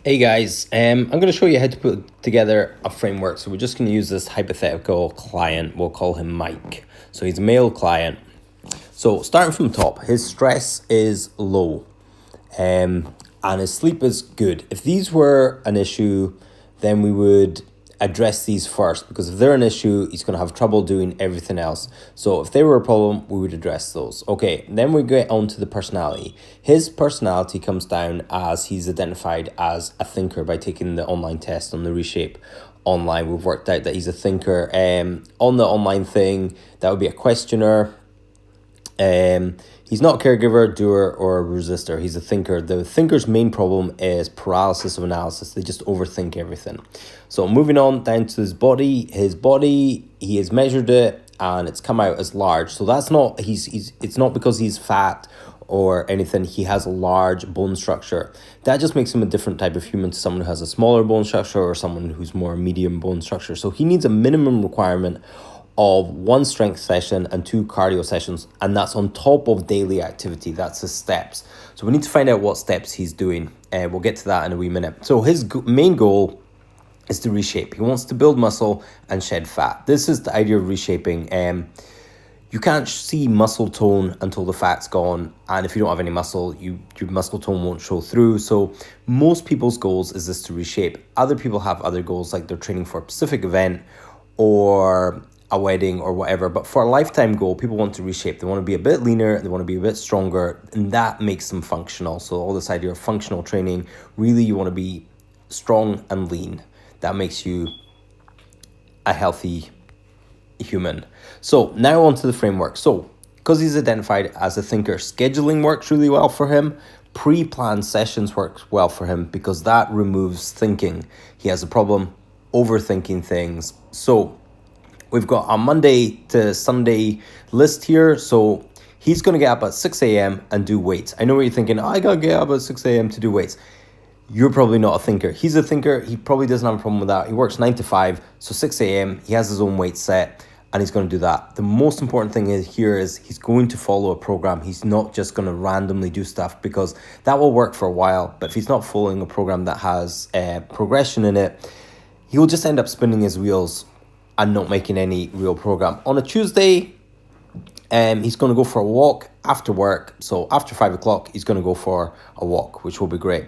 Hey guys, I'm going to show you how to put together a framework. So we're just going to use this hypothetical client. We'll call him Mike. So he's a male client. So starting from the top, his stress is low and his sleep is good. If these were an issue, then we would address these first, because if they're an issue, he's going to have trouble doing everything else. So if they were a problem, we would address those. Okay, then we get on to the personality. His personality comes down as he's identified as a thinker by taking the online test on the Reshape online. We've worked out that he's a thinker. On the online thing, that would be a questioner. He's not a caregiver, doer, or a resistor. He's a thinker. The thinker's main problem is paralysis of analysis. They just overthink everything. So moving on down to his body, he has measured it and it's come out as large. So that's not, it's not because he's fat or anything. He has a large bone structure. That just makes him a different type of human to someone who has a smaller bone structure or someone who's more medium bone structure. So he needs a minimum requirement of 1 strength session and 2 cardio sessions, and that's on top of daily activity. That's his steps. So we need to find out what steps he's doing. We'll get to that in a wee minute. So his main goal is to reshape. He wants to build muscle and shed fat. This is the idea of reshaping. You can't see muscle tone until the fat's gone, and if you don't have any muscle, your muscle tone won't show through. So most people's goals is this, to reshape. Other people have other goals, like they're training for a specific event or a wedding or whatever. But for a lifetime goal, people want to reshape. They want to be a bit leaner, they want to be a bit stronger, and that makes them functional. So all this idea of functional training, really you want to be strong and lean. That makes you a healthy human. So now on to the framework. So because he's identified as a thinker, scheduling works really well for him. Pre-planned sessions works well for him because that removes thinking. He has a problem overthinking things. So we've got a Monday to Sunday list here. So he's going to get up at 6 a.m. and do weights. I know what you're thinking. I got to get up at 6 a.m. to do weights. You're probably not a thinker. He's a thinker. He probably doesn't have a problem with that. He works 9 to 5. So 6 a.m. he has his own weight set and he's going to do that. The most important thing here is he's going to follow a program. He's not just going to randomly do stuff, because that will work for a while. But if he's not following a program that has progression in it, he'll just end up spinning his wheels and not making any real program. On a Tuesday, he's going to go for a walk after work. So after 5 o'clock, he's going to go for a walk, which will be great.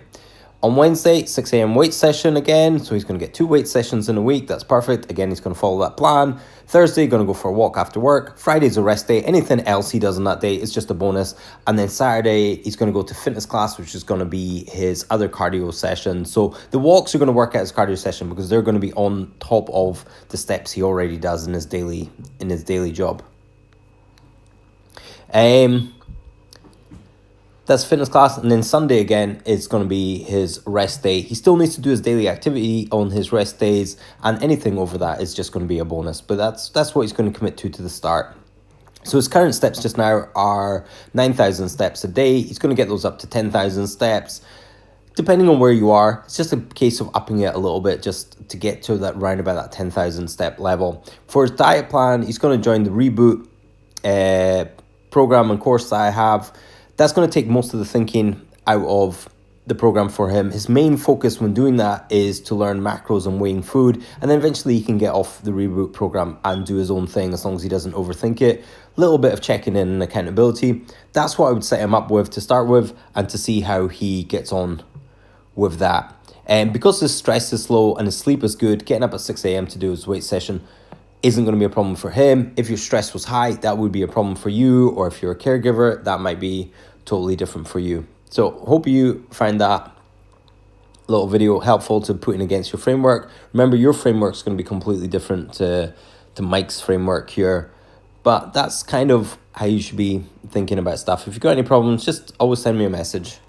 On Wednesday, 6 a.m. weight session again. So he's going to get 2 weight sessions in a week. That's perfect. Again, he's going to follow that plan. Thursday, going to go for a walk after work. Friday's a rest day. Anything else he does on that day is just a bonus. And then Saturday, he's going to go to fitness class, which is going to be his other cardio session. So the walks are going to work out his cardio session because they're going to be on top of the steps he already does in his daily job. That's fitness class. And then Sunday again is going to be his rest day. He still needs to do his daily activity on his rest days, and anything over that is just going to be a bonus. But that's what he's going to commit to the start. So his current steps just now are 9,000 steps a day. He's going to get those up to 10,000 steps. Depending on where you are, it's just a case of upping it a little bit just to get to that round about that 10,000 step level. For his diet plan, he's going to join the Reboot program and course that I have. That's going to take most of the thinking out of the program for him. His main focus when doing that is to learn macros and weighing food, and then eventually he can get off the Reboot program and do his own thing as long as he doesn't overthink it. A little bit of checking in and accountability. That's what I would set him up with to start with, and to see how he gets on with that. And because his stress is low and his sleep is good, getting up at 6 a.m. to do his weight session isn't going to be a problem for him. If your stress was high, that would be a problem for you, or if you're a caregiver, that might be totally different for you. So hope you find that little video helpful to putting against your framework. Remember, your framework is going to be completely different to Mike's framework here, but that's kind of how you should be thinking about stuff. If you've got any problems, just always send me a message.